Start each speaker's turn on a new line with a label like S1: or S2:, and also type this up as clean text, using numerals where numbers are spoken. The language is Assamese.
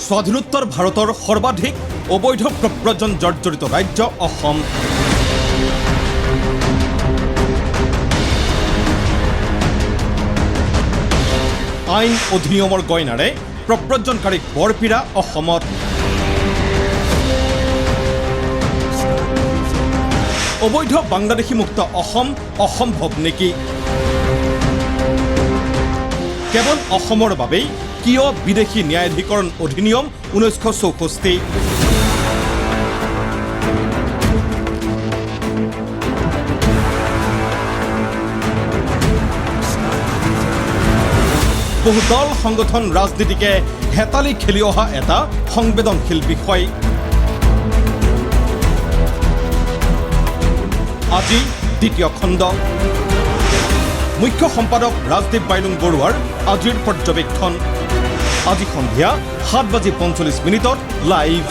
S1: স্বাধীনোত্তৰ ভাৰতৰ সৰ্বাধিক অবৈধ প্ৰব্ৰজন জৰ্জৰিত ৰাজ্য অসম। আইন অধিনিয়মৰ গইনাৰে প্ৰব্ৰজনকাৰীক বৰপীৰা অসমত। অবৈধ বাংলাদেশী মুক্ত অসম অসম্ভৱ নেকি? কেৱল অসমৰ বাবেই কিয় বিদেশী ন্যায়াধিকৰণ অধিনিয়ম 1964? বহু দল সংগঠন ৰাজনীতিকে হেতালি খেলি অহা এটা সংবেদনশীল বিষয়। আজি দ্বিতীয় খণ্ড। মুখ্য সম্পাদক ৰাজদীপ বাইলুং বৰুৱাৰ আজিৰ পৰ্যবেক্ষণ। আজি সন্ধিয়া 7:45 লাইভ।